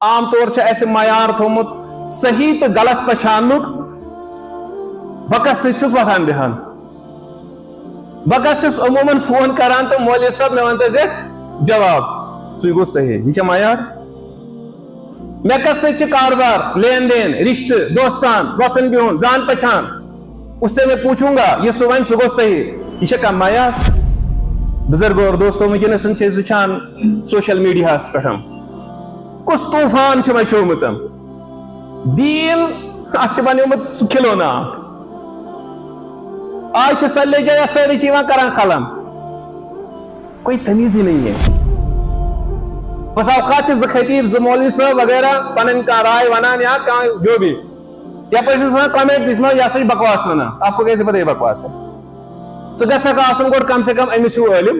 عام طور سے ایسے معیار تھومت صحیح تو غلط پچھانک بکس ستھس وتھان بہان بکس چھس عموماً فون کران تو مولوی صاحب میں ونتا زِ جواب سی گو صحیح یہ معیار میں کس سے کاروبار لین دین رشتہ دوستان وطن بہن زان پہچان اس سے میں پوچھوں گا یہ سو ون سہ گو صحیح یہ کم معیار بزرگ اور دوستوں ونکس وچان سوشل میڈیا پہ کس طوفان مچومت دین ات بنیومت سہ کھلونا آج سلے جائے ساری کران خلم کوئی تمیز ہی نہیں ہے بس اوقات ز خطیب ز مولوی صاحب وغیرہ پن کا رائے ونان یا جو بھی یا کمنٹ دکھنا یہ سا بکواس ونان آپ کو کیسے پتہ یہ بکواس ہے ژٕ گژھکھ آسُن گۄڈٕ کم سے کم أمِس ہیوٗ عٲلِم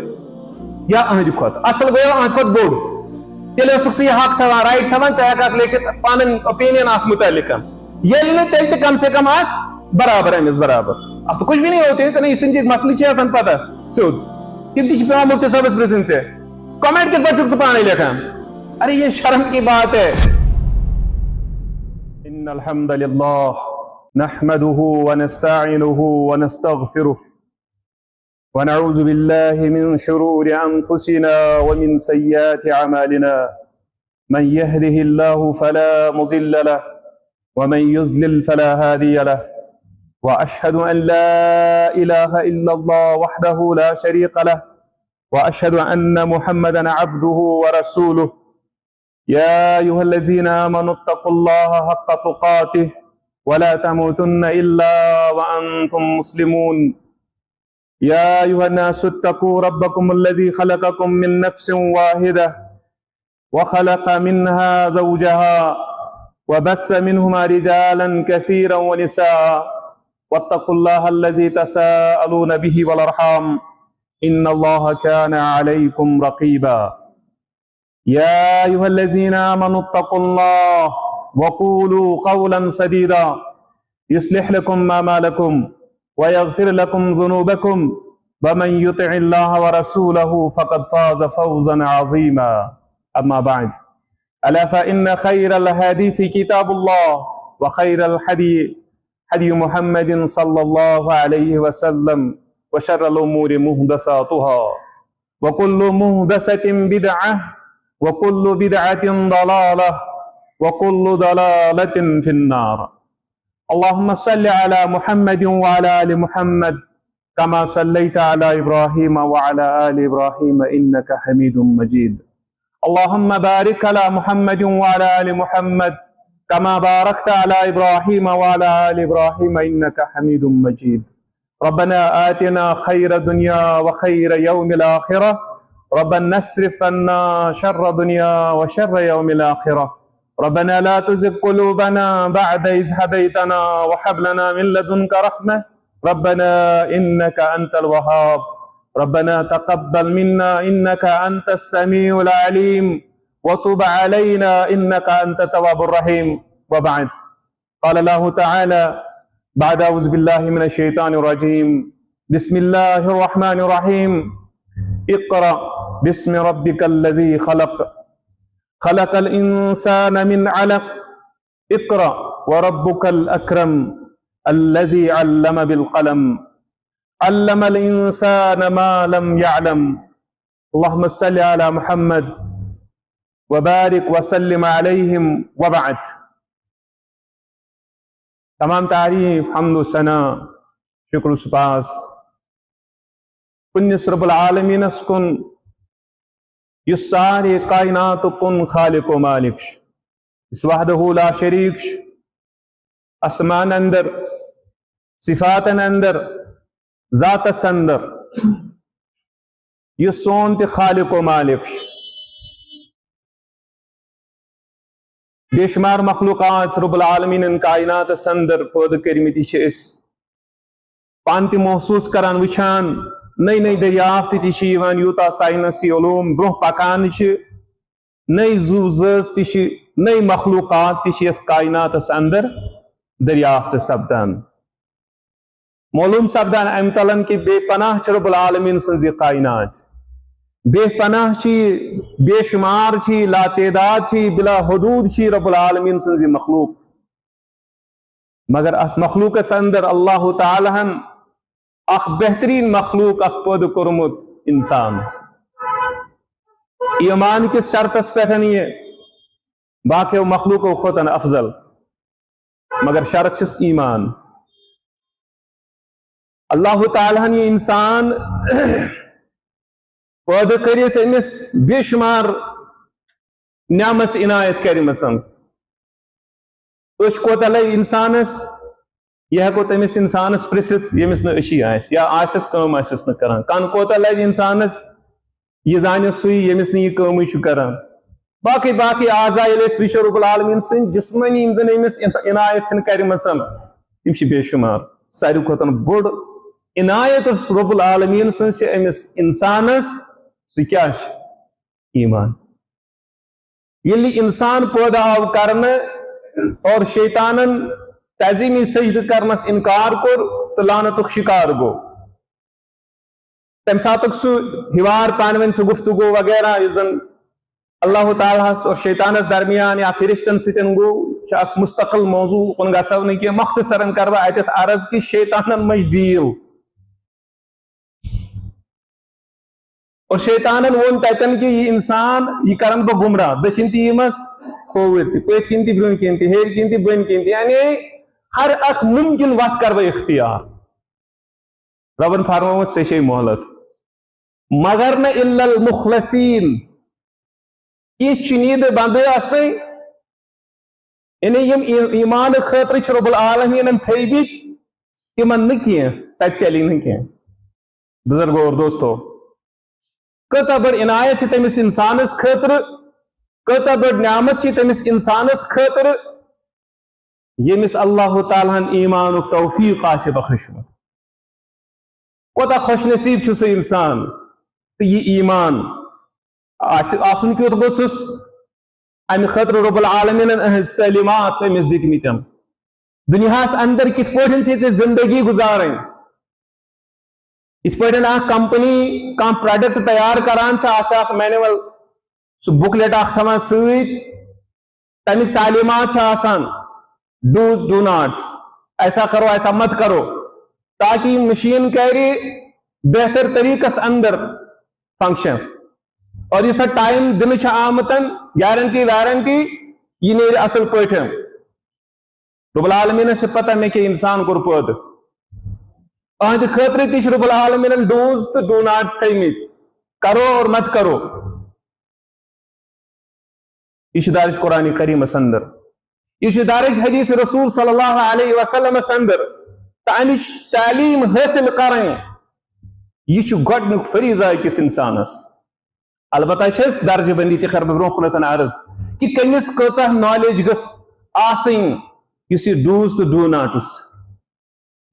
یا أہنٛدِ کھۄتہٕ اصل گوٚو أہنٛدِ کھۄتہٕ بوٚڑ تیٚلہِ ٲسُکھ ژٕ یہِ حق تھاوان رایٹ تھاوان ژٕ ہٮ۪ککھ لیکھِتھ پنٕنۍ اوپیٖنین اتھ متعلق ییٚلہِ نہٕ تیٚلہِ تہِ کم سے کم اتھ برابر أمِس برابر اب تو کچھ بھی نہیں ہوتے ژےٚ یِتھ کٔنۍ مسلہٕ چھِ آسان پتہ سیوٚد تِم تہِ چھِ پیٚوان مُفتی صٲبس پرژھٕنۍ ژےٚ کمنٹ کِتھ پٲٹھۍ چھُکھ ژٕ پانے لیکھان ارے یہ شرم کی بات ہے ان الحمد للہ نحمده ونستعينه ونستغفره ونعوذ بالله من شرور أنفسنا ومن سيئات أعمالنا من يهده الله فلا مضل له ومن يضلل فلا هادي له وأشهد أن لا إله إلا الله وحده لا شريك له وأشهد أن محمدا عبده ورسوله يا أيها الذين آمنوا اتقوا الله حق تقاته ولا تموتن إلا وأنتم مسلمون يا أيها الناس اتقوا ربكم الذي خلقكم من نفس واحدة وخلق منها زوجها وبث منهما رجالا كثيرا ونساء واتقوا الله الذي تساءلون به والأرحام إن الله كان عليكم رقيبا يا أيها الذين آمنوا اتقوا الله وقولوا قولا سديدا يصلح لكم أعمالكم ويغفر لكم ذنوبكم ومن يطع الله ورسوله فقد فاز فوزا عظيما أما بعد ألا فإن خير الحديث كتاب الله وخير الحدي حدي محمد صلى الله عليه وسلم وشر الأمور محدثاتها وكل محدثة بدعة وكل بدعة ضلالة وكل ضلالة في النار اللهم صل على محمد وعلى آل محمد كما صليت على إبراهيم وعلى آل إبراهيم إنك حميد مجيد اللهم بارك على محمد وعلى آل محمد كما باركت على إبراهيم وعلى آل إبراهيم إنك حميد مجيد ربنا آتنا خير الدنيا وخير يوم الآخرة ربنا اصرف عنا شر الدنيا وشر يوم الآخرة ربنا لا تزغ قلوبنا بعد إذ هديتنا وهب لنا من لدنك رحمة ربنا إنك أنت الوهاب ربنا تقبل منا إنك أنت السميع العليم وتب علينا إنك أنت التواب الرحيم وبعد قال الله تعالى بعد أعوذ بالله من الشيطان الرجيم بسم الله الرحمن الرحيم اقرأ باسم ربك الذي خلق خلق الإنسان من علق اقرأ وربك الأكرم الذي علم بالقلم علم الإنسان ما لم يعلم اللهم صل على محمد وبارك وسلم عليهم وبعد تمام تعریف حمد و ثنا شکر و سپاس پنس رب العالمین کن یس سارے کائنات کن خالق و مالک اس وحدہ لا شریک اسمان اندر صفات اندر ذات اندر یہ سون تے خالق و مالک بے شمار مخلوقات رب العالمین کائنات اندر پود کرمتی اس پانتی محسوس کران وچھان نئی نئی دریافت تی یوتا سائنسی علوم برہ پکان نئی زو زز تی نئی مخلوقات تی کائنات اندر دریافت سپدان معلوم سپدان ام تلن کہ بے پناہ رب العالمین سنزی کائنات بے پناہ چی بے شمار چی لا تعداد چی بلا حدود چی رب العالمین سنزی مخلوق مگر ات مخلوق اندر اللہ تعالی ہن اخ بہترین مخلوق اخ پود کورمت انسان ایمان کس شرطس پہ یہ باقی مخلوق کھوتن افضل مگر شرط چھس ایمان اللہ تعالیٰ ہن یہ انسان پودہ کرت امس بے شمار نعمت عنایت کرمسن کوتہ لگ انسانس یہ ہیکو تمس انسانس پرست یمس نا اشی آس یا آسس کم آسس نا کران کن کوتہ لگ انسانس یہ زانس سوی یمس نا یہ کم کران باقی باقی اعضاء یل اس وچھو رب العالمین سن جسمانی یم زن امس عنایت کرمسن تم بے شمار ساروی کھوتن بوڑ عنایت رب العالمین سن امس انسانس سہ کیا ایمان یلی انسان پیدا آو کرنے اور شیطانن تعظیمی سجد کرنس انکار کور تو لعنتک شکار گو تم ساتک سہ ہیوار پانوین سہ گفتگو وغیرہ زن اللہ تعالیٰ اور شیطانس درمیان یا فرشتن ستن گو اخ مستقل موضوع کن گسو نا کی مختصرا کر بہ اتت عرض کہ شیطانن مج ڈیل اور شیطانن وون تتن کہ یہ انسان یہ کرن بہ گمراہ دچن تی یمس کھوور تی پت کن تی برون کن تی ہیر کن تی بن کن تی یعنی ہر اخ ممکن وت کر بہ اختیار ربن فرموت سے شی مہلت مگر نہ الا المخلصین کی چنید بندے آستے یعنی یم ایمان خاطر چھ رب العالمین تھیبت تمن نہ کی تت چلی نہ کی بزرگو اور دوستو کچا بڑ عنایت چھ تمس انسانس خاطر کچا بڑ نعمت چھ تمس انسانس خاطر یمس اللہ تعالیٰ ایمان توفیق آسہ بخشمت کوتا خوش نصیب چھ سہ انسان تو یہ ایمان آسن کیت گوسس امہ خاطر رب العالمین اہز تعلیمات امس دتمتن دنیاس اندر کت پٲٹھۍ چھے ژےٚ زندگی گزارن ات پٲٹھۍ اکھ کمپنی کانٛہہ پروڈکٹ تیار کران چھ اتھ اکھ مینول سہ بکلیٹ اکھ تھاوان سۭتۍ تمیک تعلیمات چھ آسان ڈوز ڈو ناٹس ایسا کرو ایسا مت کرو تاکہ مشین کرِ بہتر طریقس اندر فنکشن اور یہ سا ٹائم دن چھ آمتن گارنٹی وارنٹی یہ نیرِ اصل پٲٹھۍ رب العالمین سے پتہ مے کہ انسان کور پٲدٕ اہد خاطر تہ رب العالمین ڈوز تو ڈو ناٹس تھمت کرو اور مت کرو یہ دارج قرآن کریمس اندر یہ دارج حدیث رسول صلی اللہ علیہ وسلم اندر تمچ تعلیم حاصل کریں یہ گۄڈنیُک فریضہ أکِس انسانس البتہ چھس درجہ بندی تہ کر بہ برون کُنتھ عرض کہ کمس کۭژاہ نالیج گٔژھ آسٕنۍ یُس یہ ڈوز تو ڈو ناٹس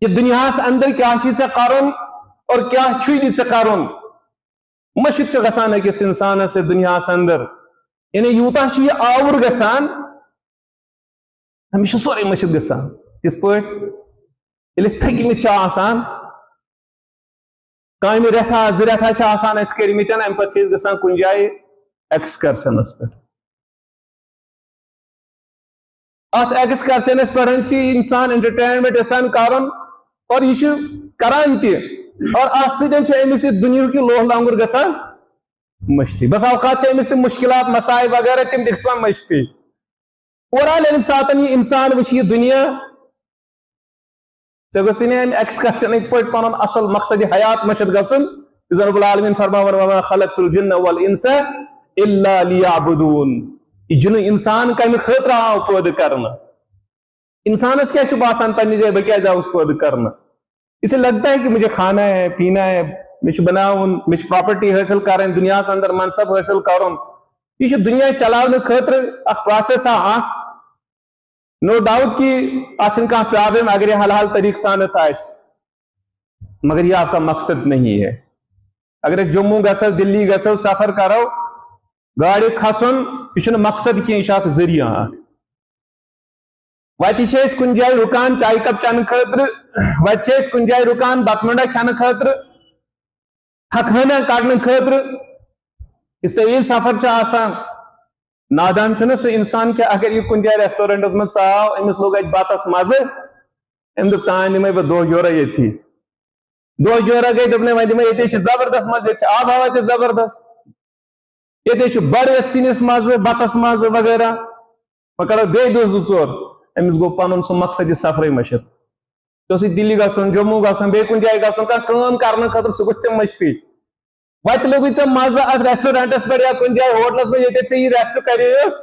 یہ دنیاس اندر کیا چھ ژےٚ کرُن اور کیا چھُے نہٕ ژےٚ کرُن مشِد چھ گژھان أکِس انسانس دنیاس اندر یعنی یوتاہ چھ یہ آوُر گژھان ہمیشہ سورے مشِد گژھان تِتھ پٲٹھۍ ییٚلہِ أسۍ تھٔکمٕتۍ چھِ آسان کامہِ رٮ۪تھا زٕ رٮ۪تھا چھِ آسان اَسہِ کٔرمٕتۍ اَمہِ پتہٕ چھِ أسۍ گژھان کُنہِ جایہِ ایکسکرشنس پٮ۪ٹھ اتھ ایکسکرشنس پٮ۪ٹھ چھِ انسان انٹرٹینمنٹ یژھان کرُن اور یہ چھُ کران تہِ اور اتھ سۭتۍ چھُ أمِس یہِ دُنیہُک یہِ لوہ لانگُر گژھان مٔشتٕے بس اوقات چھِ أمِس تِم مُشکلات مسائل وغیرہ تِم تہِ گژھان مٔشتٕے اوٚورآل ییٚمہِ ساتہٕ یہِ انسان وٕچھِ یہِ دُنیا ژےٚ گوٚژھُے نہٕ امہِ ایکسکرشنٕکۍ پٲٹھۍ پنُن اصل مقصد حیات مٔشِد گژھُن یُس زن رب العالمین فرماوان وما خلقت الجن والانس الا لیعبدون یہ جن انسان کمہِ خٲطرٕ آو پٲدٕ کرنہٕ انسانس کیا چھُ باسان پننہِ جایہِ بہٕ کیازِ آوُس پٲدٕ کرنہٕ اسے لگتا ہے کہ مجھے کھانا ہے پینا ہے مجھ بناؤن مجھ پراپرٹی حاصل کریں دنیاس اندر منصب حاصل کرن یہ دنیا چلانے خاطر اخ پروسیس اخ نو ڈاؤٹ کہ اتھ کانٛہہ پرابلم اگر یہ حل طریقہ سانت مگر یہ آپ کا مقصد نہیں ہے اگر جموں گژھو دلی گژھو سفر کرو گاڑی کھسن یہ مقصد کی یہ ذریعہ وتہ کن جائے رکان چائے کپ چین خاطر وتہ کن جائے رکان بتہ منڈا کھانے خاطر تھکہنا کڑنے خاطر اس طویل سفر چھ آسان نادان چھُنہٕ سُہ انسان کہ اگر یہ کن جائے ریسٹورینٹس من ژاو امس لوگ ات بتس مزٕ ام دپ تان دمے بہ دہ جورہ ییٚتھی دہ جورہ گئی دپنے وۄنۍ دمے ییٚتے چھِ زبردست مزٕ ییٚتہِ چھِ آب ہوا تہِ زبردست ییٚتے چھُ بڑٕ یتھ سِنِس مزٕ بتس مزٕ وغیرہ وۄنۍ کرو بیٚیہِ دۄہ زٕ ژور امس گوٚو پنُن سُہ مقصد یہ سفرٕے مٔشِتھ ژےٚ اوسُے دِلہِ گژھُن جموں گژھُن بیٚیہِ کُنہِ جایہِ گژھُن کانٛہہ کٲم کرنہٕ خٲطرٕ سُہ گوٚو ژےٚ مٔشتٕے وتہِ لوگُے ژےٚ مزٕ اتھ ریسٹورینٹس پٮ۪ٹھ یا کُنہِ جایہِ ہوٹلس منٛز ییٚتہِ ژےٚ یہِ ریسٹ کرییتھ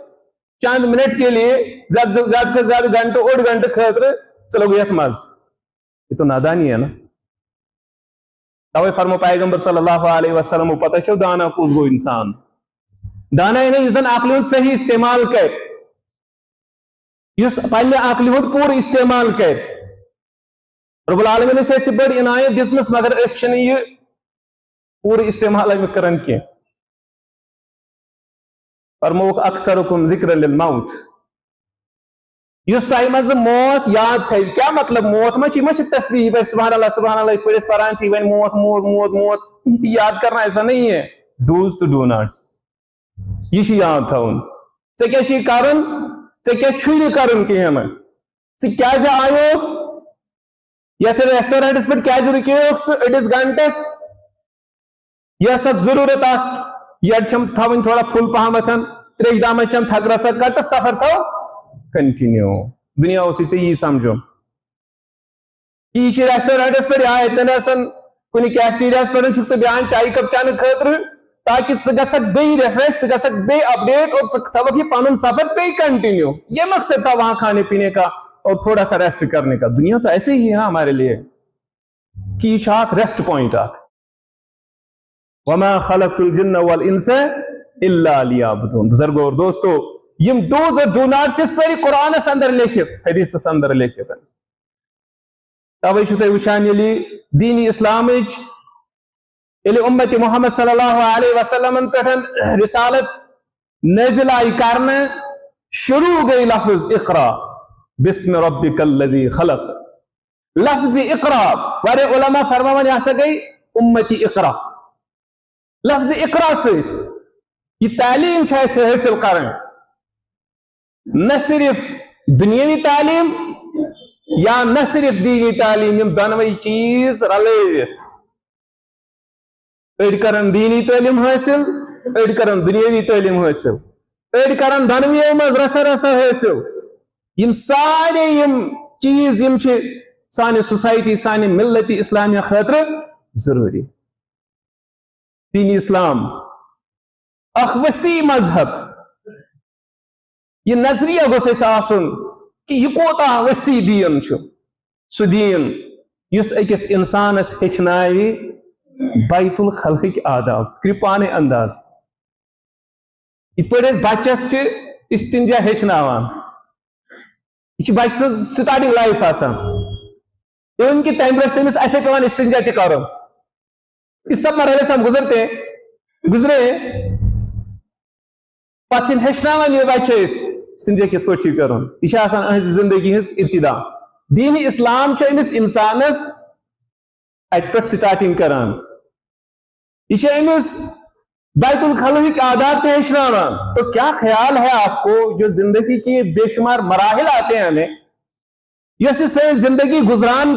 چند منٹ کے لیے زیادہ سے زیادہ گھنٹہ اوڑ گھنٹہ خاطر چلو گئی مز یہ تو نادانی ہے نا توے فرمو پیغمبر صلی اللہ علیہ وسلم پتہ چھو دانا کس گو انسان دانا یہ زن عقل ہند صحیح استعمال کر پنہ عقل ہند پور استعمال کر رب العالمین سے بڑ عنایت دس مگر اس یہ پور استعمال امیک کران کی فرموک اکثرکم ذکر للموت یس تہ مز موت یاد تھو کیا مطلب موت ما تسبیح پہ سبحان اللہ ات پہ پران ون موت موت موت موت یاد کرنا ایسا نہیں ہے ڈوز ٹو ڈو ناٹس یہ یاد تھون ے کرن ے کرن کہین ژٕ آیوکھ یتھ ریسٹورینٹس پہ کیا رکیوکھ سہ أڑس گھنٹس یہ سا ضرورت یڈ چھم تھوین تھوڑا پھل پہمت تریش دام چم تھک رسا کٹ سفر تھو کنٹینیو دنیا اسی سے یہ سمجھو کہ یہ ریسٹورینٹس پہ آتن کن کیفٹیریاس پہ ٹھیک بیان چائے کپ چانہ خاطر تاکہ ژٕ بیٚیہِ ریفریش ژٕ بیٚیہِ اپڈیٹ اور تھوک یہ پن سفر بیٚیہِ کنٹینیو یہ مقصد تھا وہاں کھانے پینے کا اور تھوڑا سا ریسٹ کرنے کا دنیا تو ایسے ہی ہے ہمارے لیے کہ یہ ریسٹ پوائنٹ وما خلقت الجن والانس الا لیعبدون بزرگوں اور دوستو یم ڈوز اور ڈو ناٹ سے ساری قرآن اندر لکھت حدیث اندر لکھت توے چھو تُہۍ وچھان ییٚلہِ دین اسلام ییٚلہِ امت محمد صلی اللہ علیہ وسلم پہ رسالت نازل آئی کرنے شروع گئی لفظ اقرا بسم ربک الذی خلق لفظ اقرا واریاہ علماء فرماوان یہ ہسا گئی امتی اقرا لفظ اقرا ست یہ تعلیم حاصل کریں نہ صرف دنیاوی تعلیم یا نہ صرف دینی تعلیم یم دونوئی چیز رلوت اڑ کرن دینی تعلیم حاصل اڑ کرن دنیاوی تعلیم حاصل اڑ کرن دونویو مز رسا رسا حاصل یم سارے یم چیز یم سانہ سوسائٹی سانہ ملت اسلامیہ خاطر ضروری دین اسلام اخ وسیع مذہب یہ نظریہ گوس آسن کہ یہ کوتا وسیع دین سہ دین اس اکس انسانس ہچناوی بیت الخلق آداب کرو پانے انداز ات پہ بچس استنجا ہچناوان یہ بچہ سن سٹارٹنگ لائف آسان ایون کہ تمہ برس تمس ایسے پیوان استنجا تہ کرن اس سب مرحلے سے ہم گزرے پتہ ہچناوان یہ بچہ استنجا کت پہ کرن یہ اہز زندگی ہز ابتدا دین اسلام امس انسانس ات پہ سٹارٹنگ کران یہ امس بیت الخلق آداب تہ ہچناوان تو کیا خیال ہے آپ کو جو زندگی کے بے شمار مراحل آتے ہیں ہمیں یس سن زندگی گزران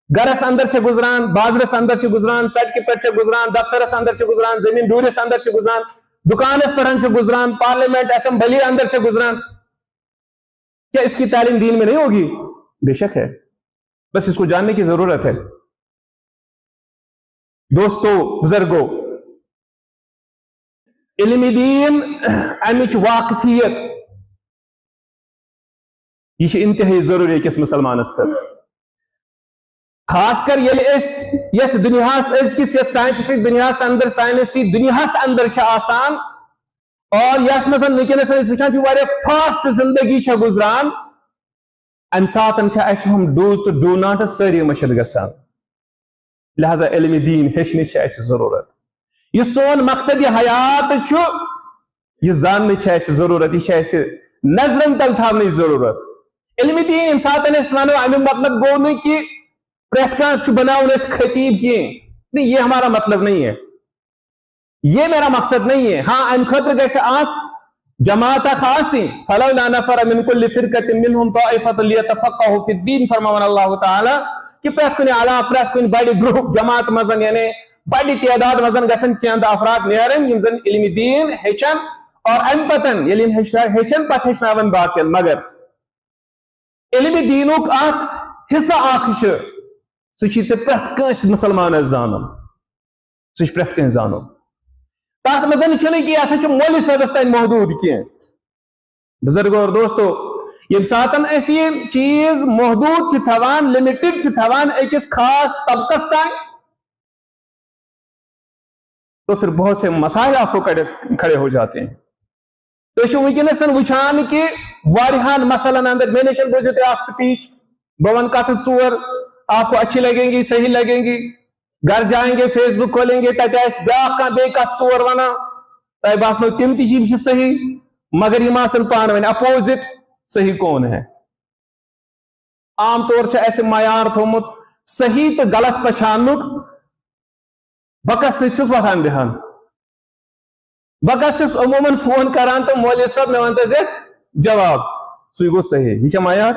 گرس اندر گزران بازرس اندر گزران سڑکہ پہ گزران دفترس اندر گزران زمین ڈورس اندر گزران دکانس پہ گزران پارلیمنٹ اسمبلی اندر گزران کیا اس کی تعلیم دین میں نہیں ہوگی؟ بے شک ہے، بس اس کو جاننے کی ضرورت ہے۔ دوستو بزرگو، علم دین امچ واقفیت یہ انتہائی ضروری ہے کس مسلمانس خاطر، خاص کر یت دنیاس ازکس یت سائنٹفک دنیاس اندر سائنسی دنیاس اندر آسان اور یت مز ونکس وچان فاسٹ زندگی گزران ام سات ہم ڈوز تو ڈو ناٹ ساری مشد گسان، لہذا علم دین ہچنچ ضرورت، یہ سون مقصد یہ حیات یہ زاننے ضرورت، یہ نظرن تل تھاونی ضرورت۔ علم دین یم سات ونو امیک مطلب گو نہیں کہ پریت کان بناؤن خطیب کی نہیں، یہ ہمارا مطلب نہیں ہے۔ یہ میرا مقصد نہیں ہے. ہاں ام خطر گیسے آپ جماعت خاصی فلولا نفر من كل فرقة منهم طائفة ليتفقهوا في الدين فرمان اللہ تعالی کہ پرت کن علا پرت کن بڑی گروپ جماعت مزن یعنی بڑی تعداد مزن گسن چند افراد نیرن یم زن علم دین ہیچن اور ام پتن علم ہیچن پت ہیچناون باقین مگر علم دینک اخ حصہ اخ سہ پرت کنس مسلمان زانن سہ پرت کن زانن تات مزن چھنے کہ یہ مول صبس تین محدود کی بزرگ اور دوستو یم ساتن اس یہ چیز محدود تھوان لمیٹڈ تھوان ایکس خاص طبقس تائیں تو پھر بہت سے مسائل آپ کو کھڑے ہو جاتے ہیں. تو ونکس وچان کہ واریہان مسئلن اندر میں نے بوزتے آپ سپیچ بون کت ژور آپ کو اچھی لگیں گی صحیح لگیں گی گھر جائیں گے فیس بک کھولیں گے تک بیاا بی کت ژور ونان تہ باسنو تم تم صحیح مگر یم آسن پان ون اپوزٹ صحیح کون ہے. عام طور سے ایسے معیار تھومت صحیح تو غلط پچھانک بکس ستھس وتھان بہان بکس عموماً فون کران تو مولوی صاحب میں ونتا زیت جواب سی گو صحیح یہ معیار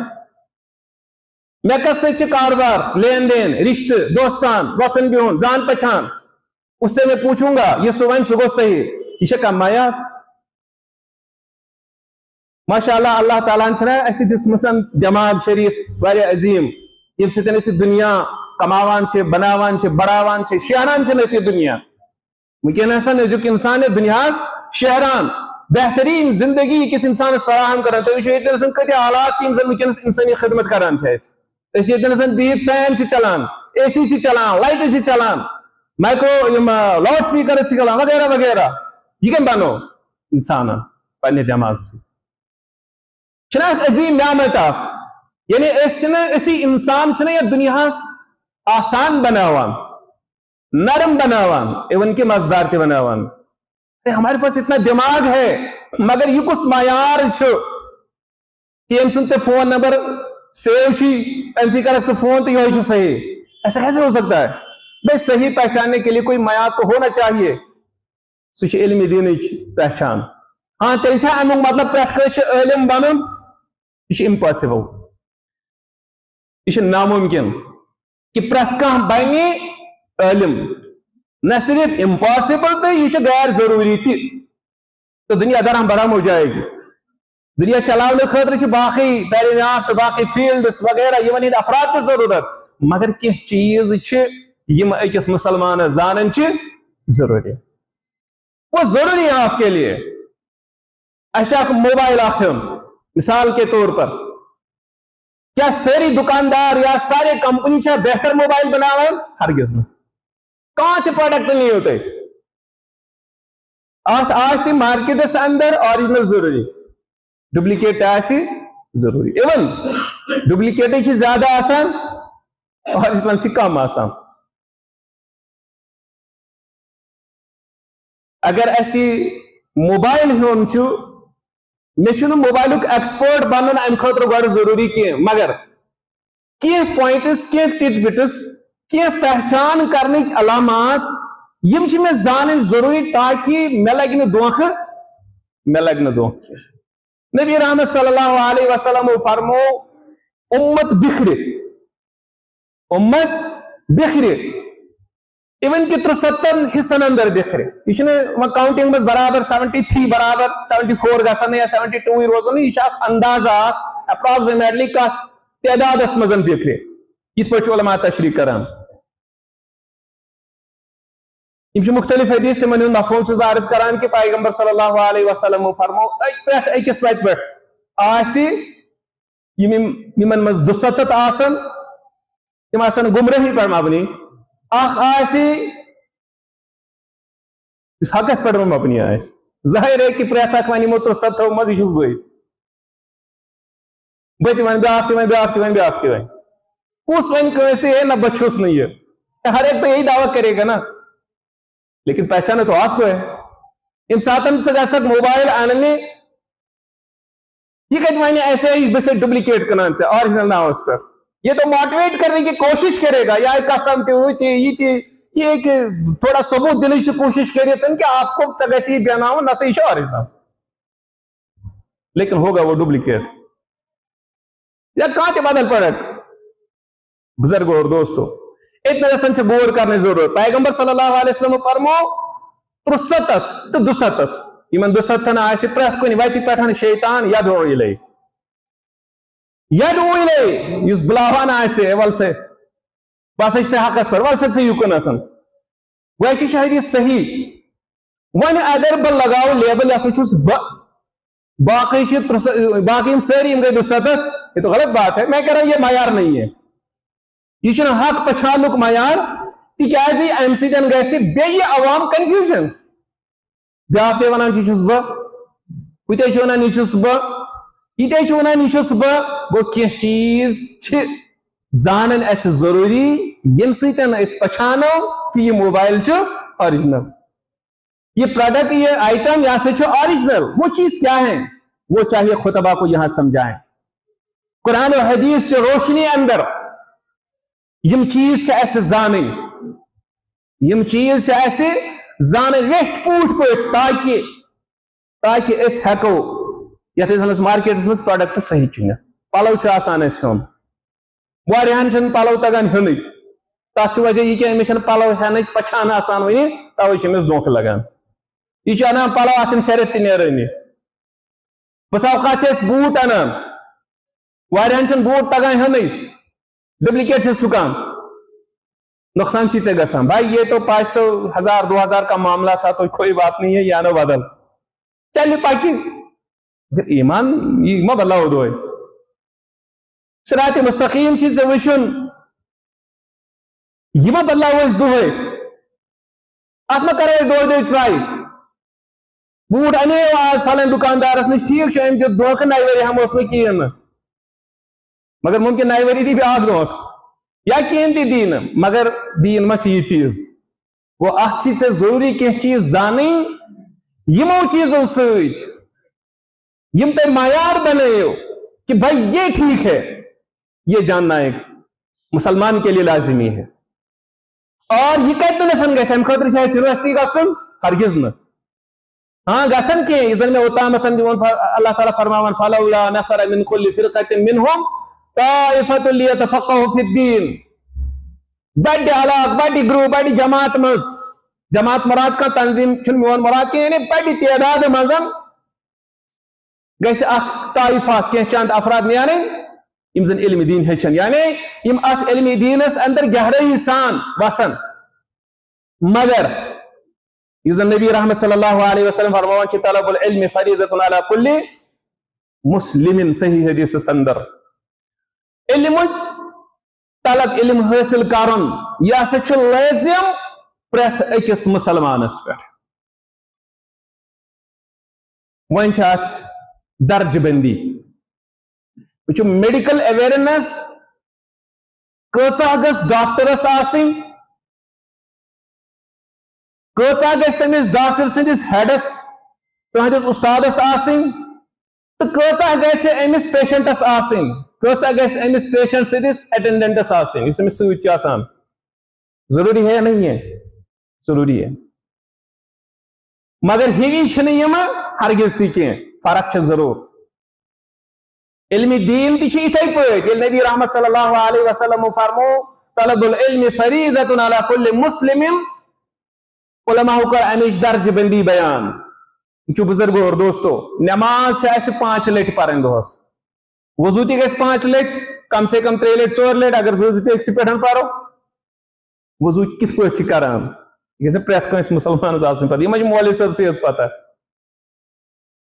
میں کس سے کاروبار لین دین رشتہ دوستان وطن بہن جان پہچان اس سے میں پوچھوں گا یہ سو ون سہ گو صحیح یہ کم معیار. ماشاء اللہ اللہ تعالیٰ اس دسمسن دماغ شریف واریاہ عظیم یم سن اس دنیا کماوان بناوان بڑھاوان شہران اس دنیا ونکس ازیک انسان دنیا شہران بہترین زندگی کس انسانس فراہم کران. تھی وچو کتہ حالات ونکس انسانی خدمت کران یتن بہت فین چلان اے سی چلان لائٹ چلان مائکرو لاؤڈ سپیکر چلان وغیرہ وغیرہ. یہ کم بنو انسان پنہ دماغ سے عظیم نعمت آپ یعنی اسی انسان یہ دنیا آسان بناوان نرم بناوان ایون کے مزدار تے بناوان. ہمارے پاس اتنا دماغ ہے مگر یہ کس معیار کہ ام سن سے فون نمبر سیو چی ام سی کرک سے فون تو یہ صحیح ایسا کیسے ہو سکتا ہے. بھائی صحیح پہچاننے کے لیے کوئی معیار تو ہونا چاہیے سہ علم دین پہچان. ہاں تیل امیک مطلب پریت کس علم بنن یہ امپاسبل یہ ناممکن کہ پریت کھانا بنی علم نہ صرف امپاسبل تو یہ غیر ضروری تھی تو دنیا درہم برہم ہو جائے گی. دنیا چلانے خاطر باقی تعلیم یافتہ باقی فیلڈس وغیرہ یہ افراد کی ضرورت مگر کی چیز اکس مسلمان زانن ضروری وہ ضروری ہے آپ کے لیے. ایسا موبائل آخم مثال کے طور پر کیا ساری دکاندار یا سارے کمپنی بہتر موبائل بناوان ہرگز نہ کہاں تہ پروڈکٹ نہیں ہوتے آسی مارکیٹس اندر اوریجنل ضروری ڈپلیکیٹ آسی ضروری ایون ڈپلیکیٹ زیادہ آسان اوریجنل کم آسان. اگر اسی موبائل ہون میں موبائل ایکسپرٹ بنن ام خاطر گوڑ ضروری کی مگر کی پوائنٹس کی ٹٹ بٹس کی پہچان کرنے علامات یم میں زانن ضروری تاکہ میں لگ دھوکہ نبی رحمت صلی اللہ علیہ وسلم فرمو امت بکھر ایون کہ 73 حصن اندر بکھر یہ کاؤنٹنگ مز برابر 73 برابر 74 گھن یا 72 روزن یہ اندازہ اپراکسیمیٹلی کت تعدادس مز بکھر یہ پہ علماء تشریح کران. مختلف حدیث تمن مفہوم سے عرض کران کہ پیغمبر صلی اللہ علیہ وسلم فرمو پریت اکس وت پہ آسی یمن مز 200 آسن تم آسن گمراہی پر مبنی اخ آسی اس حقس پہ مبنی آس ظاہر ہے کہ پریت اخ ون 300 مز یہ بہ ون بیاکھ تہ ون بیاکھ تہ ون بیاکھ تہ ون کس ون کنسے ہے نہ بچھوس نہیں ہے ہر ایک تو یہی دعویٰ کرے گا نا لیکن پہچانا تو آپ کو ہے. ام ساتن سے گھت موبائل آننے یہ کہتے ہیں ایسے ہی بس ڈپلیکیٹ کرنا اوریجنل نہ اس پر یہ تو موٹیویٹ کرنے کی کوشش کرے گا یا قسم تھی ہوئی تھی یہ تھی یہ کہ تھوڑا ثبوت دنچ کوشش کریں کہ آپ کو گی بہنا نہ سا یہ اوریجنل، لیکن ہوگا وہ ڈپلیکیٹ یا کہاں بدل پروڈکٹ۔ بزرگوں اور دوستو، اتنا گھن بور کرنے ضرورت۔ پیغمبر صلی اللہ علیہ وسلم فرمو 63 تو 67 ان 62 آس پریت کن وتہ پہ شیطان یدعو الی اس بلاوان آسے ول سے بس سے حقس پہ ول سے یکنت گویا کہ شاید یہ صحیح ون اگر بہ لگاؤ لیبل یہ سا باقی ساری گئی 67 یہ تو غلط بات ہے، میں کہہ رہا ہوں یہ معیار نہیں ہے، یہ حق پچھانک معیار تاز ام سن گی عوام کنفیوژن بیاکھ تے ونان بہ ہتے ونان یہ بہ یہ ونان یہ بہ گو کی چیز زانن اس ضروری یم سن پچھانو کہ یہ موبائل اوریجنل، یہ پروڈکٹ یہ آئٹم یہ سا اوریجنل۔ وہ چیز کیا ہے وہ چاہیے خطبہ کو یہاں سمجھائیں، قرآن و حدیث سے روشنی اندر یم چیز اس زانن، یم چیز اس زانن ویٹ پوٹ پہ تاکہ اس ہیکو یتھ مارکیٹس مز پروڈکٹ صحیح چنت۔ پلو آسان اس ہن واریاہن چھن پلو تگان ہن تک وجہ یہ کہ امس پلو ہن پچھان آسان ون توے امس دھوکہ لگان، یہ انان پلو اتن شریعت تہ نیران بس اوقات بوٹ انان واریاہن چھن بوٹ تگان ہن ڈپلیکیٹ چھس چکان، نقصان چیز گسان۔ بھائی یہ تو 500 1000 2000 کا معاملہ تھا تو کوئی بات نہیں ہے، یہ آنا بدل چلیے پاکی ایمان یہ ما بدلاو دوئے صراط مستقیم چیز وشن یہ ما بدلاو اس دوئے ات ما کرو اس دوئے ٹرائی بوٹ انے آز پھلن دکاندار اس نش ٹھیک ام جو دھوکہ نئی ہم اس میں کین مگر ممکن نئی وری دی بھی آگ دھوکہ یا کین دی دین مگر دین ما یہ چیز وہ ات چیز سے ضروری کی چیز زانی یمو چیزوں سۭتۍ یم تے معیار بنائیو کہ بھائی یہ ٹھیک ہے، یہ جاننا ایک مسلمان کے لیے لازمی ہے۔ اور یہ کتنے نسن گئے ام خاطر چاہے یونیورسٹی گھن ہرگز نہ ہاں گھن کی زن میں اوتامت اللہ تعالیٰ فرماون فلولا نفر من كل فرقة منهم طائفة ليتفقهوا في الدين، بڑی علاق بڑی گروپ بڑی جماعت مز، جماعت مراد کا تنظیم چھ میون مراد کی یعنی بڑی تعداد مزن گیس اخ طائفہ کی چند افراد نیارن یم زن علم دین ہچن، یعنی یم ات علم دینس اندر گہرائی سان وسن، مگر یزن نبی رحمت صلی اللہ علیہ وسلم فرماون کہ طلب العلم فریضۃ علی کل مسلم، صحیح حدیث اندر علم طلب علم حاصل کرن یہ سا لازم پریت اکس مسلمانس پہ۔ ون ات درج بندی وچو میڈیکل اویئرنیس کۭژاہ گژھِ ڈاکٹرس آسٕنۍ، کۭژاہ گژھِ تٔمِس ڈاکٹر سٕنٛدِس ہیڈس تُہنٛدِس اُستادس آسٕنۍ تہٕ کۭژاہ گژھِ أمِس پیشنٹس آسٕنۍ، کۭژاہ گژھِ أمِس پیشنٹ سٕنٛدِس اٹینڈنٹس آسٕنۍ یُس أمِس سۭتۍ چھُ آسان۔ ضروری ہے یا نہیں ہے؟ ضروری ہے، مگر ہِوی چھِنہٕ یِمہٕ ہرگز تہِ کینٛہہ، فرق چھِ ضرور۔ علم دین تہ اتھے پٲٹھۍ نبی رحمت صلی اللہ علیہ وسلم فرمو طلب العلم فریضۃ علی کل مسلم، علماء کر امچ درج بندی بیان۔ وچھو بزرگو اور دوستو، نماز چھ اسہ 5 لٹہ پرن دہس، وضو تہ گژھِ 5 لٹہ، کم سے کم 3 لٹہ 4 لٹہ، اگر زٕ تہ أکسٕے پٮ۪ٹھ پرو وضو کِتھ پٲٹھۍ چھِ کران یہ گژھِ پرٛٮ۪تھ کٲنٛسہِ مُسلمانس آسٕنۍ پتہ، یِمن چھِ مولوی صٲبسٕے یٲژ پتہ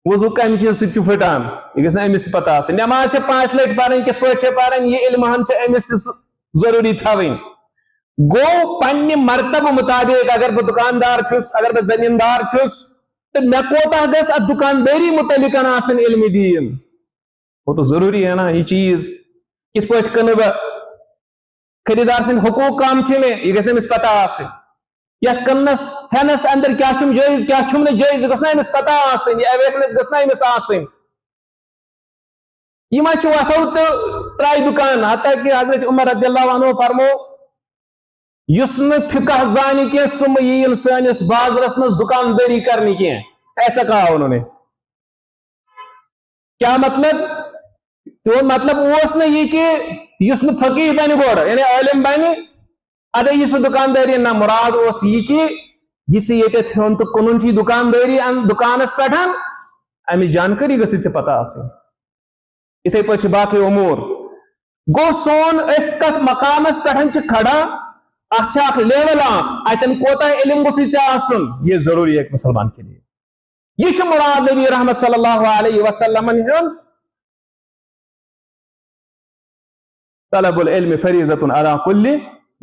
وضو کمہِ چیٖز سۭتۍ چھُ پھٹان یہ گژھِ نہٕ أمِس تہِ پتہ آسٕنۍ۔ نماز چھِ 5 لٹہِ پرٕنۍ، کِتھ پٲٹھۍ چھِ پرٕنۍ یہ علم ہن چھِ أمِس تہِ ضروری تھاوٕنۍ۔ گو پننہِ مرتبہ مطابق اگر بہٕ دکاندار چھُس، اگر بہٕ زمیندار چھُس تو مےٚ کوتاہ گژھِ اتھ دکاندٲری متعلق آسٕنۍ علم دین، وہ تو ضروری ہے نا۔ یہ چیز کِتھ پٲٹھۍ کٕنہٕ بہٕ، خریدار سٕنٛدۍ حقوٗق کم چھِ مےٚ یہ گژھِ أمِس پتہ آسٕنۍ، یتھ کٕننس ہینس اندر کیا چھُم جٲیز کیا چھُم نہٕ جٲیز یہ گژھِ نا أمِس پتہ آسٕنۍ، یہ اویئرنیس گژھِ نا أمِس آسٕنۍ۔ یہِ ما چھُ وۄتھو تہٕ ترٛایہِ دُکان، حتیٰ کہ حضرت عمر رضی اللہ عنہ فرمو فقہ زانی کی سم یل سانس بازرس مز دکانداری کرنے کی ایسا کہا انہوں نے. کیا مطلب؟ تو مطلب اس نے یہ کہ اس میں فقیح بنی گوڑ یعنی عالم بنی ادے یہ سو دکانداری نہ مراد اس یہ کہ یہ یہ ہون تو کنن چی دکانداری دکانس پہ امی جانکاری گسی سے پتہ آسے اتھے پچھ باقی امور گو سون اس کت مقامس پہ کھڑا اچھا لیول اتن کوتا علم گسی سے آسن یہ ضروری ہے ایک مسلمان کے لیے. یہ مراد نبی رحمت صلی اللہ علیہ وسلم طلب العلم فریضۃ علی کل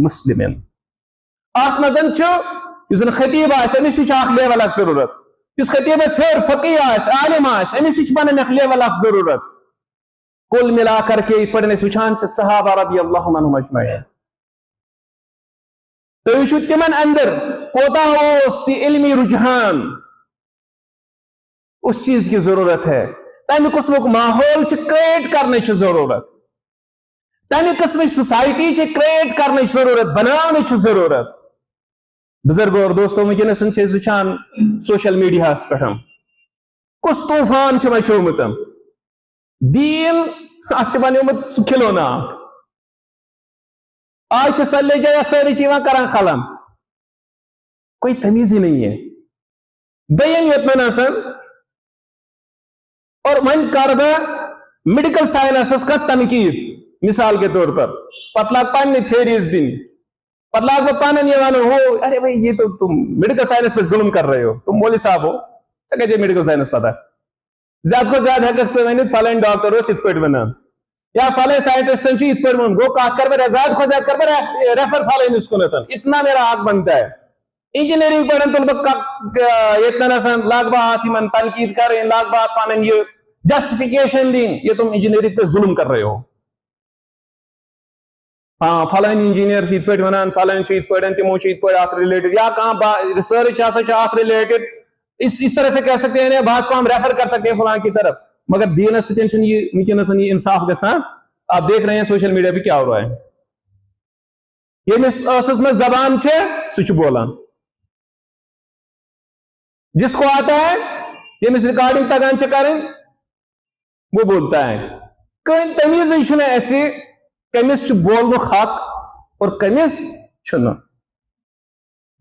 مسلم. ات مزن چھ خطیب آس امس تہ لیول اخ ضرورت اس خطیبس ہر فقیہ آس عالم آس امس تہ پنن اخ لیول اخ ضرورت. کل ملا کر کے یہ پڑھنے وچھان صحابہ رضی اللہ عنہم اجمعین تو یہ تمن اندر کوتا ہو علمی رجحان اس چیز کی ضرورت ہے. تمہ قسمک ماحول کریٹ کرنے کی ضرورت تمہ قسم سوسائٹی کریٹ کرنے کی ضرورت بنانے کی ضرورت. بزرگوں اور دوستوں ونکس وچھان سوشل میڈیا پہ کس طوفان مچومت دین ات بنیومت سہ کھلونا آج سلے جائے ساری کران خلم کوئی تمیز ہی نہیں ہے. دیم یتمن آسان اور من کر بہ میڈیکل سائنسس کا تنقید مثال کے طور پر پتہ لاگ پنہ تھیریز دن پتہ لاگ بہ پانن یہ ون ہو ارے بھائی یہ تو تم میڈیکل سائنس پہ ظلم کر رہے ہو تم مولوی صاحب ہو ژے کتہ میڈیکل سائنس پتہ زیادہ کھت زیادہ ہیکک ژٕ ؤنِتھ فلٲنۍ ڈاکٹر اوس یِتھ پٲٹھۍ وَنان یا فلٲنۍ سائنٹسٹن چھُ یِتھ پٲٹھۍ ووٚن گوٚو کتھ کر بہٕ زیادہ کھۄتہٕ زیادہ کر بہٕ ریفر فلٲنِس کُنتھ اتنا میرا حق بنتا ہے. انجینئرنگ پڑھن تل بہٕ ییٚتٮ۪ن آسان لاگ بہٕ اتھ یِمن تنقید کرٕنۍ لاگ بہٕ اتھ پنٕنۍ یہ جسٹیفکیشن دیں یہ تم انجینئرنگ پہ ظلم کر رہے ہو. ہاں فلان انجینئر یت پہ ونان فلان یت پہ تمو یت پہ ات ریلیٹڈ یا ریسرچ ات ریلیٹڈ اس طرح سے کہہ سکتے ہیں بات کو ہم ریفر کر سکتے ہیں فلان کی طرف مگر دینس ستن یہ ونکس یہ انصاف گژھان. آپ دیکھ رہے ہیں سوشل میڈیا پہ کیا ہو رہا ہے. یمس ٲسس میں زبان سہ بولان جس کو آتا ہے یمس ریکارڈنگ تگان کریں وہ بولتا ہے. کہیں تمیز چھُنہٕ ایسے کمس بولنک حق اور کمس چھُنہٕ.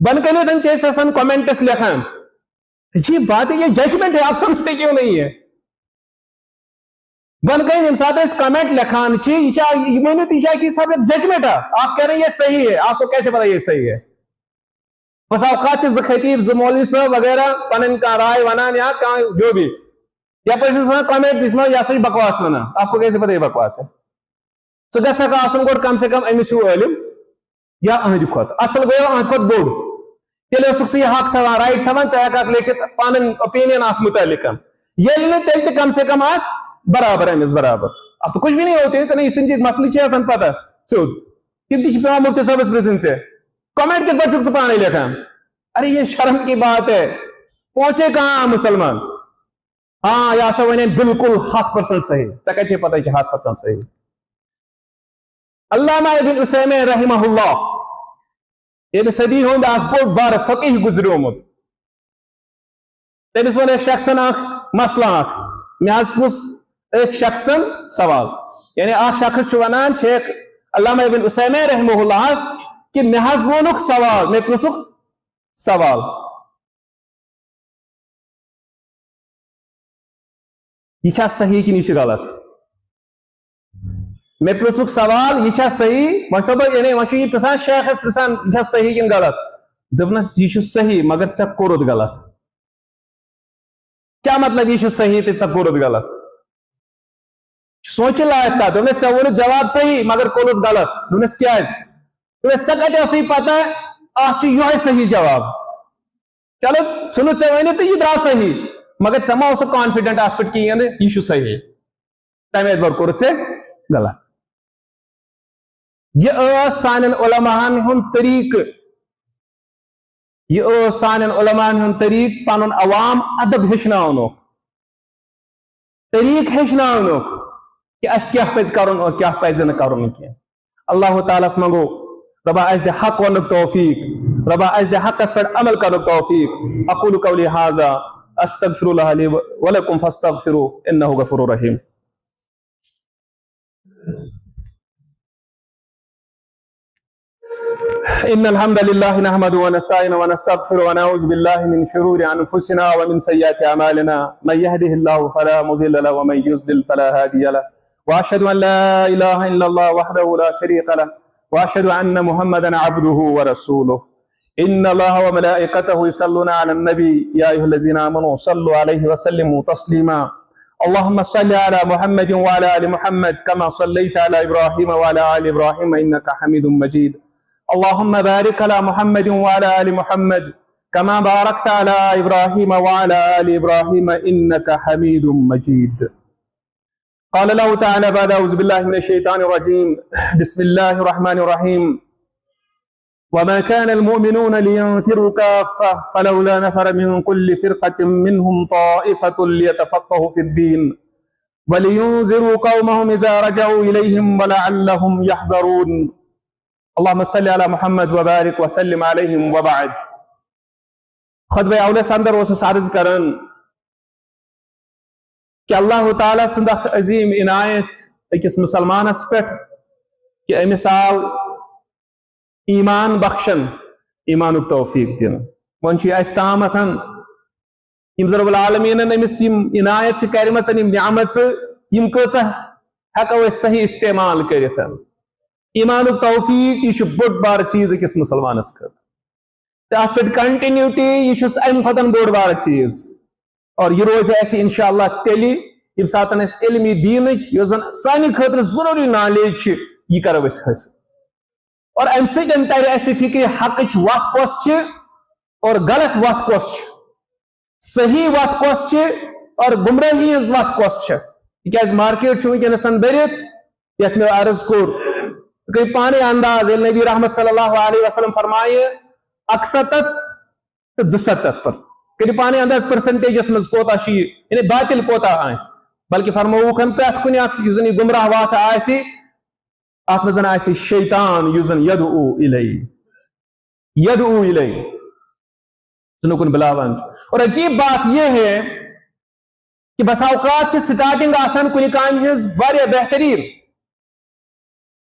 بن کنتھ آسان کمنٹس لکھان عجیب بات ہے یہ ججمنٹ ہے آپ سمجھتے کیوں نہیں ہے. بن کن یم سات کمنٹ لکھان یہ سب ایک ججمنٹ ہے آپ کہہ رہے ہیں یہ صحیح ہے آپ کو کیسے پتا یہ صحیح ہے. بس اوقات سے خطیب مولوی صاحب وغیرہ پن رائے ونان یا جو بھی یا کمنٹ یہ سا بکواس ونان آپ کو کیسے پتا یہ بکواس ہے. ثہ گھک آسن گوڑ کم سے کم امس ہیو عالم یا اہد کھت اصل گو اہد کھت بوڑ تیل ثہ یہ حق تھوان رائٹ تھوان ثہ ہیک لکھت پن اوپینین ات متعلق یل نہ تیل تہ کم سے کم ات برابر امس برابر. اب تو کچھ بھی نہیں ہوتے اس تم چیز مسئلہ آسان پتہ سیود تم تہ پیوان مفتی صاحبس پرژھن ژے کمنٹ کت پہ ژٕ پانے لکھان. ارے یہ شرم کی بات ہے پہنچے کہاں مسلمان. ہاں یہ سا ون بالکل 100% صحیح ژے کتہ پتہ کہ 100% صحیح. علامہ ابن عثیمین رحمہ اللہ یہ صدی ہند بوڑ بار فقیح گزریومت تمس ون ایک شخصن مسئلہ مے پرس ایک شخصن سوال یعنی شخص ونان شیخ علامہ ابن عثیمین رحمہ اللہ کہ مے وونک سوال مے پرسک سوال یہ صحیح کہ یہ غلط. میں پرسک سوال یہ صحیح یعنی وہ یہ پرسان شیخس پرسان یہ صحیح کن غلط دپنس یہ صحیح مگر ژے کورت غلط. کیا مطلب یہ صحیح تو ژے کورت غلط سوچ لائق کت دپنس ژے وونت جواب صحیح مگر کورت غلط. دپنس کیاز دپنس ژے کتہ ٲسٕے پتہ اتھ یہ صحیح جواب چلو ژھنو ژے ؤنِتھ تہٕ یہ درٛاو صحیح مگر ژے ما اوسُکھ کانفیڈنٹ اتھ پٮ۪ٹھ کِہیٖنۍ نہٕ یہ صحیح تمہِ اعتبار کورُتھ ژےٚ غلط. یہ سانن علماءن ہن طریقہ یہ سانن علماءن ہن طریق پنن عوام ادب ہیچناونک طریق ہیچناونک کہ اس کیا پز کرن اور کیا پز نہ کرن کی. اللہ تعالیٰ منگو ربا اس دے حق ونک توفیق ربا اس دے حق اس پر عمل کرنک توفیق اقول قولی ھذا استغفر اللہ لی ولکم فاستغفروا انہ غفور رحیم ان الحمد لله نحمده ونستعينه ونستغفره ونعوذ بالله من شرور انفسنا ومن سيئات اعمالنا من يهده الله فلا مضل له ومن يضلل فلا هادي له واشهد ان لا اله الا الله وحده لا شريك له واشهد ان محمدا عبده ورسوله ان الله وملائكته يصلون على النبي يا ايها الذين امنوا صلوا عليه وسلموا تسليما اللهم صل على محمد وعلى ال محمد كما صليت على ابراهيم وعلى ال ابراهيم انك حميد مجيد اللهم بارك على محمد وعلى آل محمد كما باركت على إبراهيم وعلى آل إبراهيم إنك حميد مجيد قال الله تعالى بعد أعوذ بالله من الشيطان الرجيم بسم الله الرحمن الرحيم وما كان المؤمنون لينفروا كافة فلولا نفر من كل فرقة منهم طائفة ليتفقهوا في الدين ولينذروا قومهم إذا رجعوا إليهم ولعلهم يحذرون اللهم صل على محمد وبارك وسلم عليهم وبعد خطبہ اول اندر اوسس عرض کران کہ اللہ تعالیٰ سند عظیم عنایت اکس مسلمانس پہ کہ امس آو ایمان بخشن ایمانک توفیق دن ون اس تامت رب العالمین امس عنایت کرمس نعمت کچھ ہیکو صحیح استعمال کرت ایمانک توفیق یہ بڑ بار چیز اکس مسلمانس خاطر ات پہ کنٹینیوٹی یہ ام کھتن بوڑ بار چیز اور یہ روز ایسی انشاءاللہ تیلی یم سات علمی دینک یس زن سانہ خاطر ضروری نالیج یہ کرو اس حاصل اور ام سن تر اس فکر حقچ وت کس اور غلط وت کس صحیح وت کس اور گمراہی ہز وت کس تاز مارکیٹ ونکس برت یت میں عرض کور کہ پانے انداز نبی رحمت صلی اللہ علیہ وسلم فرمائے 61 تو 72 پر کہ پانے انداز پرسنٹیجس مز کوتا یعنی باطل کوتا آس بلکہ فرموکن پرت کن زن گمراہ وات آسی ات مزن آسی شیطان یزن یدعو الی سنکن بلاون اور عجیب بات یہ ہے کہ بس اوقات سے سٹارٹنگ آسان کنی کام ہز واریاہ بہترین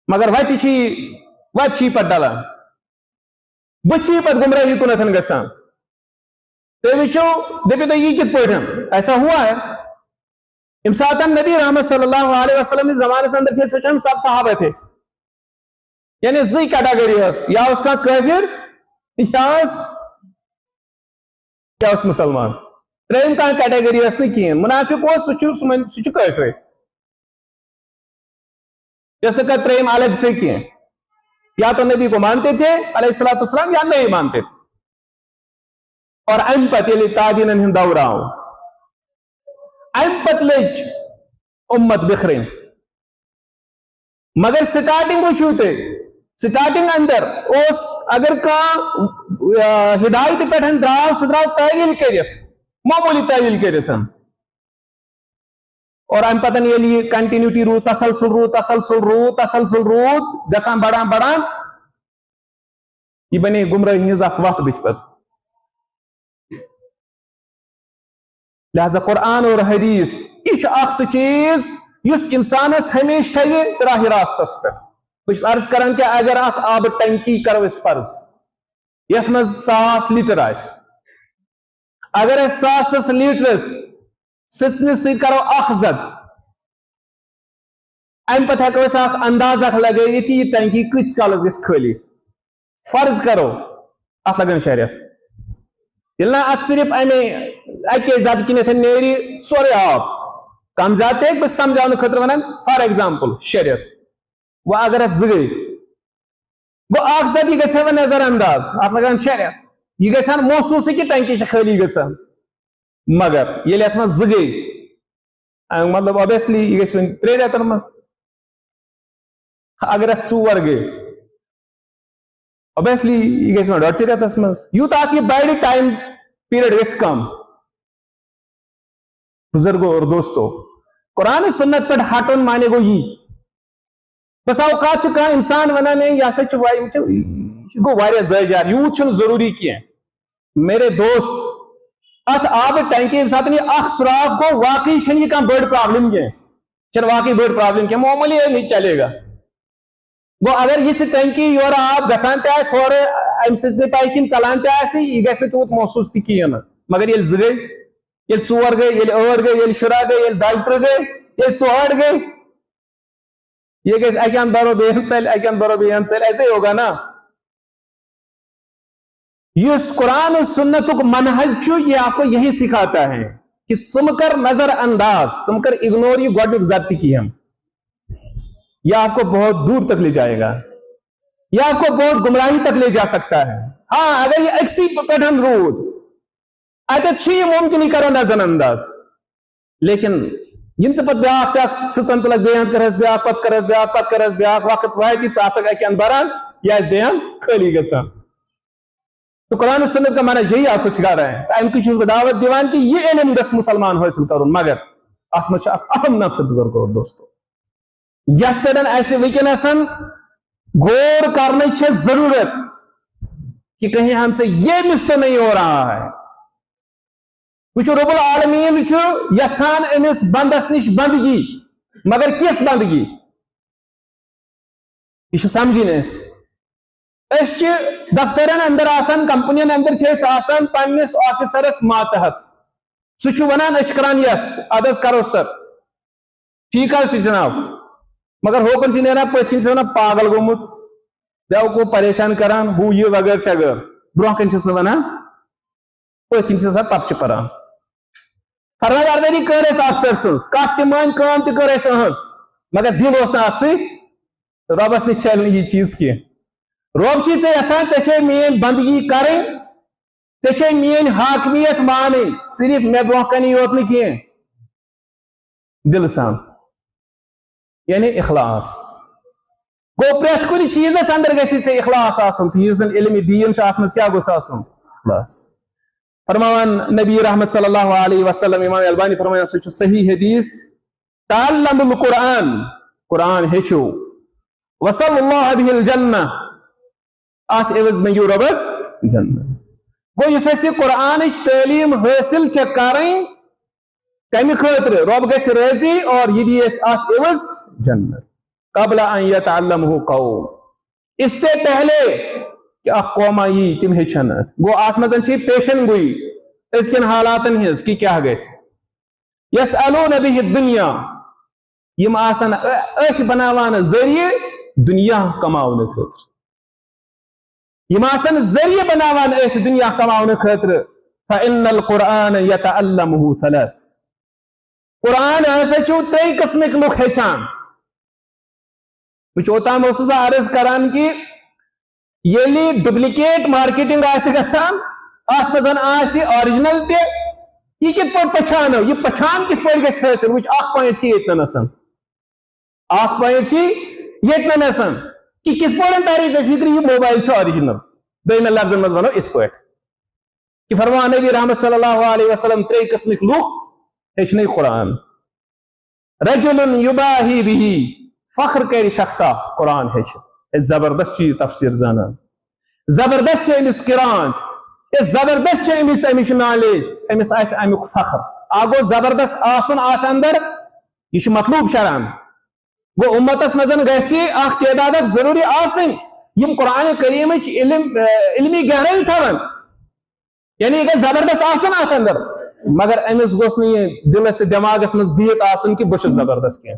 مگر وت پہ ڈلان بچی پہ گمراہی کنتن گسان تو وچو دپو تو یہ کت پہ ایسا ہوا ہے یم سات نبی رحمت صلی اللہ علیہ وسلم زمانے سے اندر سوچا سب صحابہ تھے یعنی زی کیٹاگری یا اس کا کافر یا اس مسلمان تریم کا کیٹاگری نہیں منافق سہ کافر جیسے کہ تریم الگ سے کیے یا تو نبی کو مانتے تھے علیہ الصلوۃ والسلام یا نہیں مانتے تھے اور ام پت تابعین ہند دور آؤ ام پت لج امت بکھرین مگر سٹارٹنگ وچو تے سٹارٹنگ اندر اس اگر کا ہدایت پہ دراو سہ دراو تعویل کرت معمولی تعویل کرت اور ام پتن یلی کنٹینیوٹی روت تسلسل روت گسان بڑان یہ بنے گمراہی ہز اخ وت بت پت لہذا قرآن اور حدیث یہ اخ سہ چیز اس انسانس ہمیشہ تھوِ راہ راستس پہ بس عرض کران کہ اگر اخ آب ٹنکی کرو اس فرض یت مز 100 لیٹر آس اگر 100 لیٹرس سچنس سی کرو اخ زد ام پتہ ہیکو اس اخ اندازہ لگائیت یہ ٹنکی کتس کالس گژھِ خالی فرض کرو ات لگن شریعت یل نا ات صرف امے اکے زد کنیتھ نیری سورے آب کم زیادہ ایک بس سمجھاؤن خطر ونان فار ایگزامپل شریعت وہ اگر ات زگئی گو اخ زد یہ گژھِ نظر انداز ات لگان شریعت یہ گژھان محسوس کہ ٹنکی خالی گژھان مگر یل ات مز زگئی مطلب اوبیسلی یہ گژھِ وۄنۍ 3 رٮ۪تن مز اگر ات 4 گئی اوبیسلی یہ گژھِ وۄنۍ 1.5 رٮ۪تس مز یوٗتاہ ات یہ بڑِ ٹائم پیریڈ گژھِ کم بزرگوں اور دوستو قرآن سنت پہ ہٹن مانے گو یہ بس اوقات کا انسان ونان یہ سا گو زیادہ یوت چھ ضروری کی میرے دوست ات آب ٹینکی یم سات یہ سراخ گو واقعی چھ یہ بڑ پرابلم کی واقعی بڑ پرابلم کی معمولی نہیں چلے گا گو اگر یہ ٹینکی یور آب گسان تہ ہور ام سزن پائپ کن ژلان تہ یہ گھس تیوت محسوس تہ کہین مگر یل زٕ گٔے یل ژور گٔے یل ٲٹھ گٔے یل شُراہ گٔے یل 32 گٔے یل 64 گٔے یہ گھس اکہ اند برو بیٚیہِ اند ژلہِ اکہ اند برو بیٚیہِ اند ژلہِ ایسے ہی ہوگا نا اس قرآن و سنت کا منہج یہ آپ کو یہی سکھاتا ہے کہ ثم کر نظر انداز ثم کر اگنور یہ گوڈنک ذاتی کی ہم یہ آپ کو بہت دور تک لے جائے گا یہ آپ کو بہت گمراہی تک لے جا سکتا ہے ہاں اگر یہ اکسی پٹھن رود اتت یہ ممکن ہی کرو نظر انداز لیکن یم سے پت بیاکھ تک سسن تلک بیان کرس بیاکھ پت کرس بیاکھ پت کرس بیاکھ وقت واحد ژاسک اکہ اند بران یا اس بیان خالی گژھان تو قرآن و سنت کا معنی یہی آپ کو سکھا رہے ہیں ان کی چیز دعوت دیوان کی یہ علم دس مسلمان حاصل کرون مگر اتمت اہم نقطہ بزرگ اور دوستو یت پہ ایسے ونکسن غور کرنے کی ضرورت کہ کہیں ہم سے یہ مس تو نہیں ہو رہا ہے وچو رب العالمین یھان امس بندس نش بندگی مگر کس بندگی یہ سمجھن اس دفترن اندر آسان کمپنین اندر آسان پنس آفیسرس ماتحت سہ ونان کران یس ادس کرو سر ٹھیک ہے جناب مگر ہوکن سے نیران پت کن ونان پاگل گومت دیو کو پریشان کران ہو یہ وغیر شغیر برہ کن چس ونان پت کن سا تپ پران فرما برداری کر اس افسر سن کت تہ مان کام تہ کر اس مگر دل اس ات سی ربس نش چل یہ چیز کی رب چی ژے مین بندگی کریں ژے مین حاکمیت مانی صرف مے برہ کنی یوت نہ کی دل سان یعنی اخلاص گو پریت کن چیزس اندر گژھی ژے اخلاص آسن تو یس علم دین ات مز کیا گوس آسن اخلاص فرمان نبی رحمت صلی اللہ علیہ وسلم امام البانی فرمایا سہ صحیح حدیث تعلم القرآن قرآن ہیچو وصل اللہ به الجنہ ات عوض منگو ربس جنت گو اس قرآن تعلیم حاصل کریں کم خاطر رب گھ راضی اور یہ دی ات عوض جنت قبل ان یتعلمہ قوم اس سے پہلے کہ اخ قوما یہ تم ہیچن گو ات مزن پیشن گوئی اس کن حالاتن ہز کہ کیا گھس یسألون به الدنیا یم آسن اتھ بناوان ذریعہ دنیا کماؤن خاطر یم آسن ذریعہ بناوان اتھ دنیا کماؤن خاطر فإن القرآن يتعلمه ثلاث قرآن ایسا چھو 3 قسمک لوگ ہیچان وچ اوتام اوسس بہ عرض کران کہ یلی ڈپلیکیٹ مارکیٹنگ آسی گژھان ات مزن آسی اوریجنل تہ یہ کت پہ پچھانو یہ پچھان کت پہ گژھِ حاصل وچ اخ پوائنٹ چھ یتن نسن اخ پوائنٹ چھ یتن نسن کہ کت پہ تاری ژے فکر یہ موبائل چھ اوریجنل دویمن لفظن مز ونو ات پہ کہ فرمان نبی رحمت صلی اللہ علیہ وسلم 3 قسمک لوگ ہیچنے قرآن رجل یباہی به فخر کر شخصا قرآن ہیچ زبردست چیز تفسیر زانان زبردست امس قرآن زبردست امس نالج امس آس امیک فخر آگو زبردست آسن آت اندر یہ مطلوب شران گو امتس مزن گسی اخ تعداد ضروری آسن یم قرآن کریم علمی گہرائی تھون یعنی یہ زبردست آسن آت اندر مگر امس گوس نہیں دلس دماغس مز بہت آسن کہ بچ زبردست کی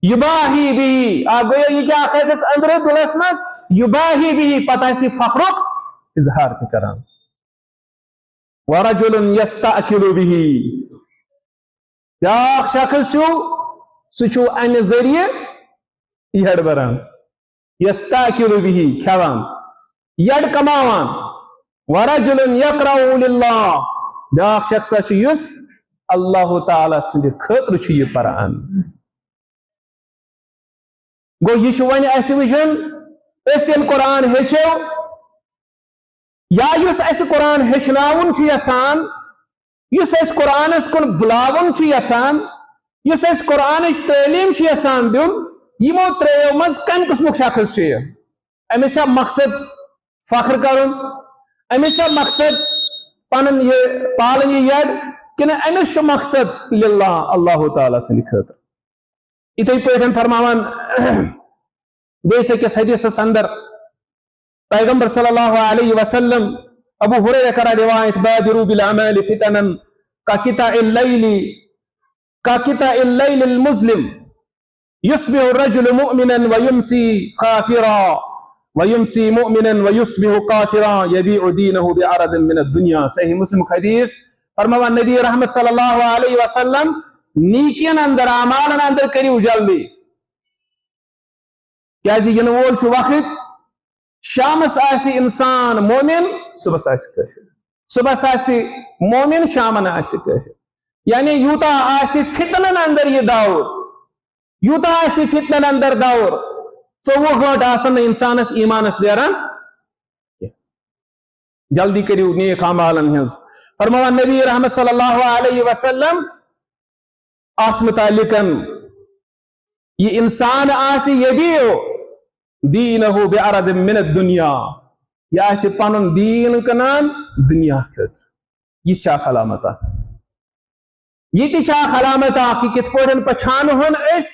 یباہی بھی آگو یہ کیا خیسس اندر دلس مز یباہی بھی پتہ سی فخرک اظہار تہ کران ورجل یستأکل به بیاکھ شخص سہ امہ ذریعہ یڑ بران یستأکل به کھیوان یڑ کماوان ورجل یقرأ للہ بیاکھ شخص یس اللہ تعالی سند خاطر یہ پران گو یہ ون اس وچن اس قرآن ہیچو یا یس اس قرآن ہیچناون یسان یس اس قرآن کن بلاون یسان یس اس قرآن تعلیم یسان دن یمو تریو مز کم قسمک شخص چھ امس چھا مقصد فخر کرن امس چھا مقصد پنن یہ پالن یہ یڈ کن امس چھ مقصد للہ اللہ تعالی سند خاطر اتھے پٲٹھۍ فرماوان بیس أکِس حدیثس اندر پیغمبر صلی اللہ علیہ وسلم ابو ہریرہ کرا روایت بادروا بالاعمال فتنا كقطع الليل المظلم يصبح الرجل مؤمنا ويمسي كافرا ويمسي مؤمنا ويصبح كافرا يبيع دينه بعرض من الدنيا صحیح مسلم حدیث فرماوان نبی رحمت صلی اللہ علیہ وسلم نیکین اندر اعمالن اندر کریو جلدی کیازِ ین وول چھ وقت شامس آسی انسان مومن صبح آسی کافر صبح آسی مومن شامن آسی کافر یعنی یوتا آسی فتنن اندر یہ دور یوتا آسی فتنن اندر دور 24 گھنٹہ آسن انسانس ایمانس دیران جلدی کریو نیک اعمالن ہنز فرماوان نبی رحمت صلی اللہ علیہ وسلم ات متعلقن یہ انسان آسی یبیع دینہ بعرض من الدنیا یہ آسی پنن دین کنان دنیا خط یہ چاک علامتا یہ تی چاک علامتا کہ کت پوڑن پچھان ہون اس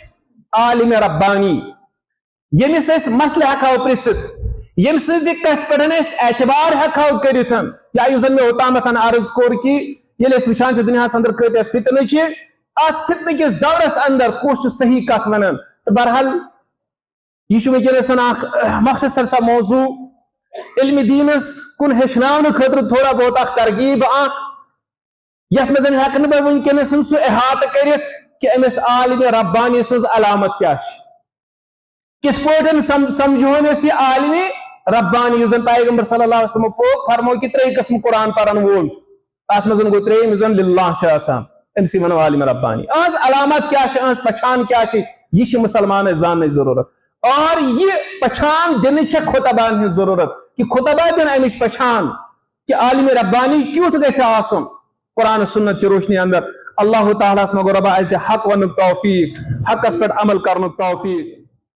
عالم ربانی یمس اس مسئلہ ہکاو پرست یم سز کت پڑھن اس اعتبار ہکاو کریتن یا یوزن میں اوتامتن عرض کور کی یہ اس وچھان چھ دنیا اندر کتے فتنہ چھ ات فتنہ کس دورس اندر کچھ صحیح کت ونن تو بہرحال یہ ونکسن مختصر سا موضوع علم دینس کن ہچن خاطر تھوڑا بہت ترغیب یت مز ہیکن بہ ونکس سہ احاطہ کرت کہ امس عالم ربانی سز علامت کیا کت پٲٹھۍ سمجھون اس یہ عالم ربانی یس زن پیغمبر صلی اللہ علیہ وسلم فرمو کہ 3 قسم قرآن پرن وول ات مز گو 3 زن للہ آسان امسی ونو عالم ربانی اہذ علامات کیا اہذ پہچان کیا یہ مسلمان زان ضرورت اور یہ پہچان دن خطبان ہن ضرورت کہ خطبہ دن امچ پہچان کہ عالم ربانی کیوت گژھِ آسن قرآن سنت چہ روشنی اندر اللہ تعالیٰ مگو ربا اس دے حق ونک توفیق حقس پہ عمل کرنک توفیق